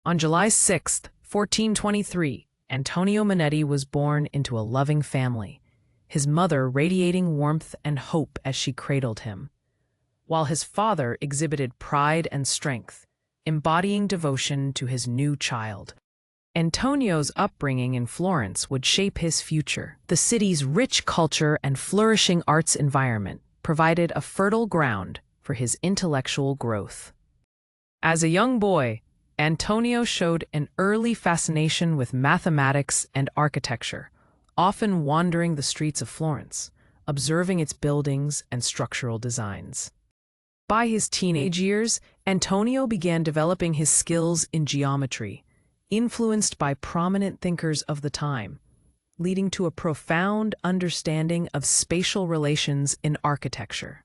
On July 6, 1423, Antonio Manetti was born into a loving family, his mother radiating warmth and hope as she cradled him, while his father exhibited pride and strength, embodying devotion to his new child. Antonio's upbringing in Florence would shape his future. The city's rich culture and flourishing arts environment provided a fertile ground for his intellectual growth. As a young boy, Antonio showed an early fascination with mathematics and architecture, often wandering the streets of Florence, observing its buildings and structural designs. By his teenage years, Antonio began developing his skills in geometry, influenced by prominent thinkers of the time, leading to a profound understanding of spatial relations in architecture.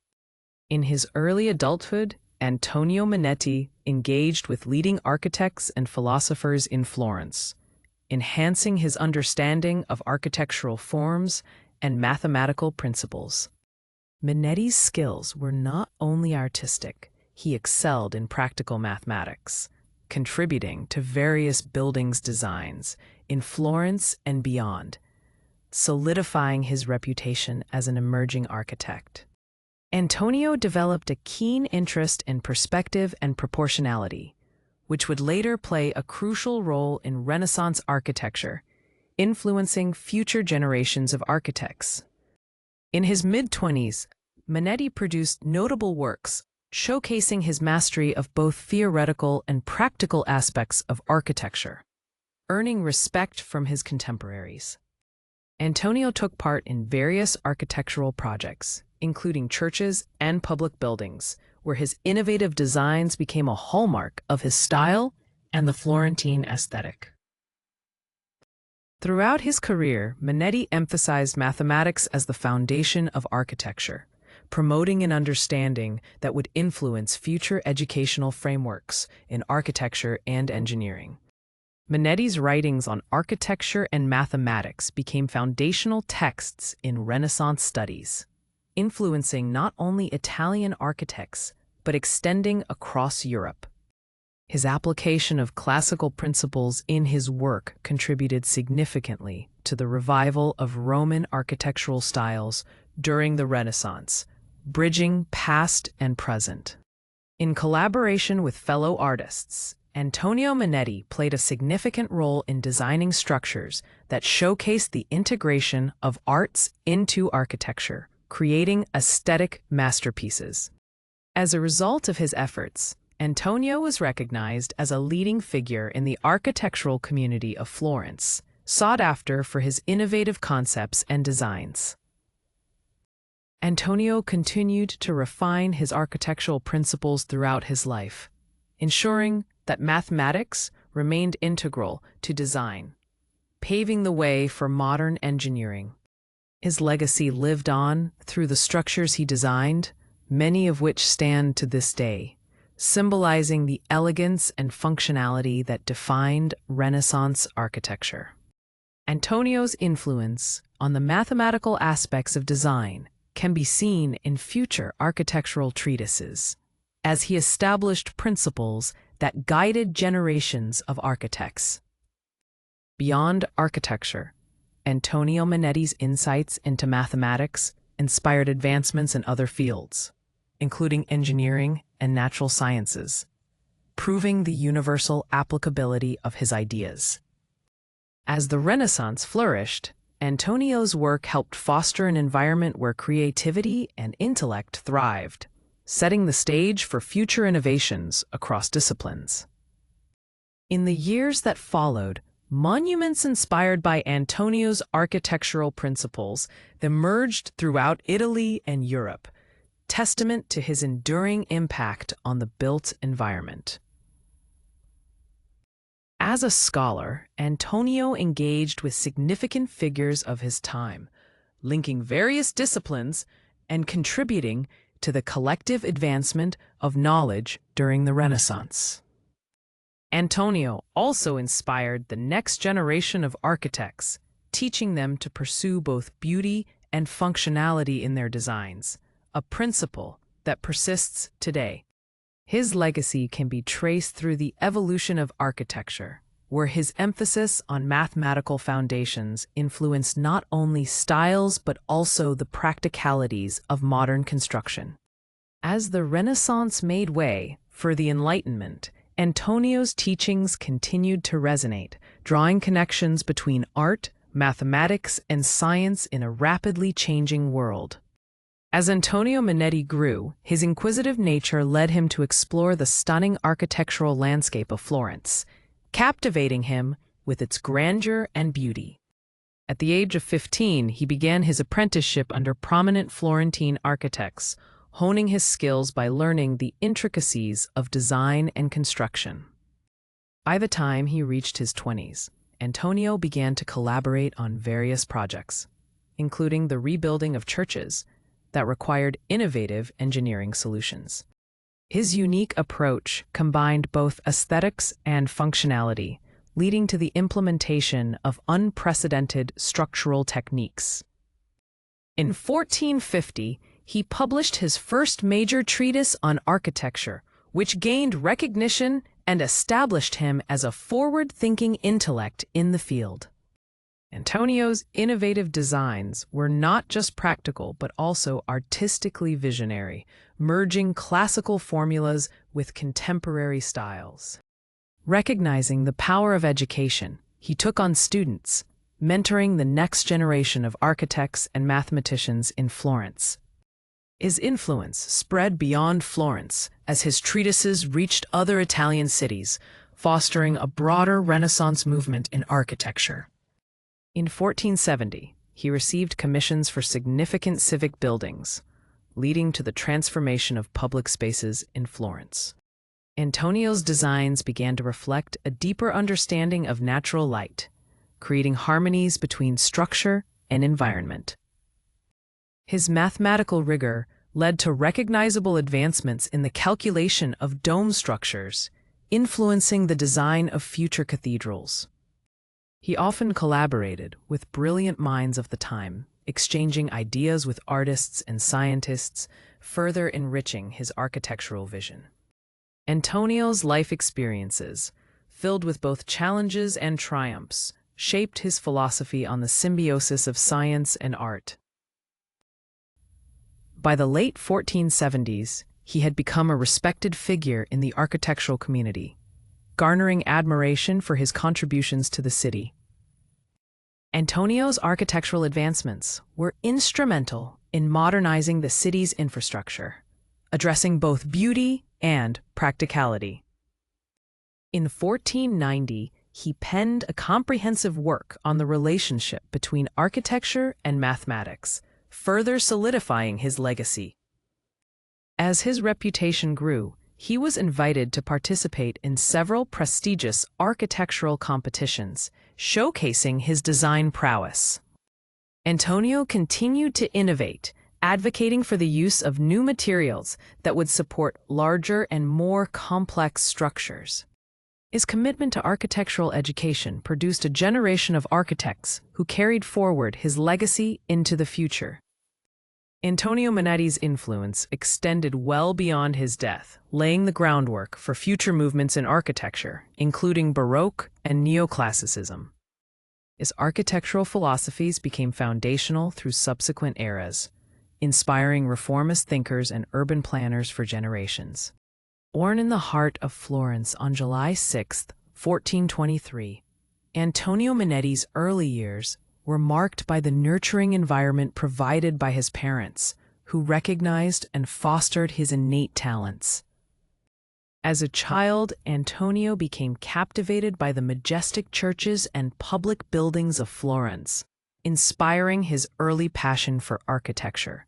In his early adulthood, Antonio Manetti engaged with leading architects and philosophers in Florence, enhancing his understanding of architectural forms and mathematical principles. Manetti's skills were not only artistic, he excelled in practical mathematics, contributing to various buildings' designs in Florence and beyond, solidifying his reputation as an emerging architect. Antonio developed a keen interest in perspective and proportionality, which would later play a crucial role in Renaissance architecture, influencing future generations of architects. In his mid-20s, Manetti produced notable works showcasing his mastery of both theoretical and practical aspects of architecture, earning respect from his contemporaries. Antonio took part in various architectural projects, including churches and public buildings, where his innovative designs became a hallmark of his style and the Florentine aesthetic. Throughout his career, Manetti emphasized mathematics as the foundation of architecture, promoting an understanding that would influence future educational frameworks in architecture and engineering. Manetti's writings on architecture and mathematics became foundational texts in Renaissance studies, influencing not only Italian architects, but extending across Europe. His application of classical principles in his work contributed significantly to the revival of Roman architectural styles during the Renaissance, bridging past and present. In collaboration with fellow artists, Antonio Manetti played a significant role in designing structures that showcased the integration of arts into architecture, creating aesthetic masterpieces. As a result of his efforts, Antonio was recognized as a leading figure in the architectural community of Florence, sought after for his innovative concepts and designs. Antonio continued to refine his architectural principles throughout his life, ensuring that mathematics remained integral to design, paving the way for modern engineering. His legacy lived on through the structures he designed, many of which stand to this day, symbolizing the elegance and functionality that defined Renaissance architecture. Antonio's influence on the mathematical aspects of design can be seen in future architectural treatises, as he established principles that guided generations of architects. Beyond architecture, Antonio Manetti's insights into mathematics inspired advancements in other fields, including engineering and natural sciences, proving the universal applicability of his ideas. As the Renaissance flourished, Antonio's work helped foster an environment where creativity and intellect thrived, setting the stage for future innovations across disciplines. In the years that followed, monuments inspired by Antonio's architectural principles emerged throughout Italy and Europe, testament to his enduring impact on the built environment. As a scholar, Antonio engaged with significant figures of his time, linking various disciplines and contributing to the collective advancement of knowledge during the Renaissance. Antonio also inspired the next generation of architects, teaching them to pursue both beauty and functionality in their designs, a principle that persists today. His legacy can be traced through the evolution of architecture, where his emphasis on mathematical foundations influenced not only styles but also the practicalities of modern construction. As the Renaissance made way for the Enlightenment, Antonio's teachings continued to resonate, drawing connections between art, mathematics, and science in a rapidly changing world. As Antonio Manetti grew, his inquisitive nature led him to explore the stunning architectural landscape of Florence, captivating him with its grandeur and beauty. At the age of 15, he began his apprenticeship under prominent Florentine architects, honing his skills by learning the intricacies of design and construction. By the time he reached his 20s, Antonio began to collaborate on various projects, including the rebuilding of churches that required innovative engineering solutions. His unique approach combined both aesthetics and functionality, leading to the implementation of unprecedented structural techniques. In 1450, he published his first major treatise on architecture, which gained recognition and established him as a forward-thinking intellect in the field. Antonio's innovative designs were not just practical but also artistically visionary, merging classical formulas with contemporary styles. Recognizing the power of education, he took on students, mentoring the next generation of architects and mathematicians in Florence. His influence spread beyond Florence as his treatises reached other Italian cities, fostering a broader Renaissance movement in architecture. In 1470, he received commissions for significant civic buildings, leading to the transformation of public spaces in Florence. Antonio's designs began to reflect a deeper understanding of natural light, creating harmonies between structure and environment. His mathematical rigor led to recognizable advancements in the calculation of dome structures, influencing the design of future cathedrals. He often collaborated with brilliant minds of the time, exchanging ideas with artists and scientists, further enriching his architectural vision. Antonio's life experiences, filled with both challenges and triumphs, shaped his philosophy on the symbiosis of science and art. By the late 1470s, he had become a respected figure in the architectural community, garnering admiration for his contributions to the city. Antonio's architectural advancements were instrumental in modernizing the city's infrastructure, addressing both beauty and practicality. In 1490, he penned a comprehensive work on the relationship between architecture and mathematics, further solidifying his legacy. As his reputation grew, he was invited to participate in several prestigious architectural competitions, showcasing his design prowess. Antonio continued to innovate, advocating for the use of new materials that would support larger and more complex structures. His commitment to architectural education produced a generation of architects who carried forward his legacy into the future. Antonio Manetti's influence extended well beyond his death, laying the groundwork for future movements in architecture, including Baroque and Neoclassicism. His architectural philosophies became foundational through subsequent eras, inspiring reformist thinkers and urban planners for generations. Born in the heart of Florence on July 6, 1423, Antonio Manetti's early years were marked by the nurturing environment provided by his parents, who recognized and fostered his innate talents. As a child, Antonio became captivated by the majestic churches and public buildings of Florence, inspiring his early passion for architecture.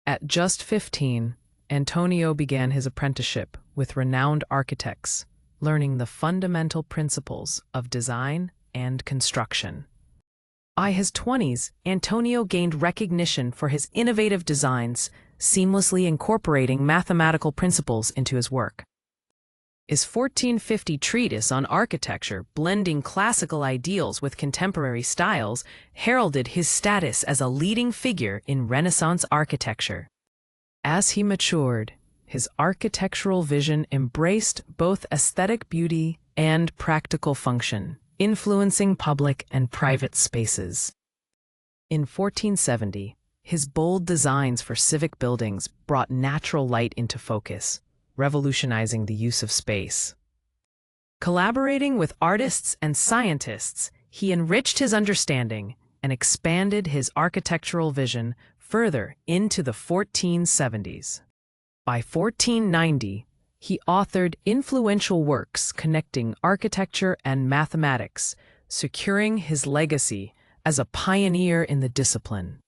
At just 15, Antonio began his apprenticeship with renowned architects, learning the fundamental principles of design and construction. By his 20s, Antonio gained recognition for his innovative designs, seamlessly incorporating mathematical principles into his work. His 1450 treatise on architecture, blending classical ideals with contemporary styles, heralded his status as a leading figure in Renaissance architecture. As he matured, His architectural vision embraced both aesthetic beauty and practical function, influencing public and private spaces. In 1470, his bold designs for civic buildings brought natural light into focus, revolutionizing the use of space. Collaborating with artists and scientists, he enriched his understanding and expanded his architectural vision further into the 1470s. By 1490, he authored influential works connecting architecture and mathematics, securing his legacy as a pioneer in the discipline.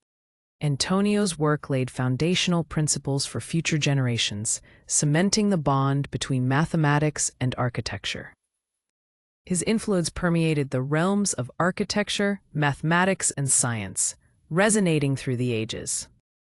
Antonio's work laid foundational principles for future generations, cementing the bond between mathematics and architecture. His influence permeated the realms of architecture, mathematics, and science, resonating through the ages.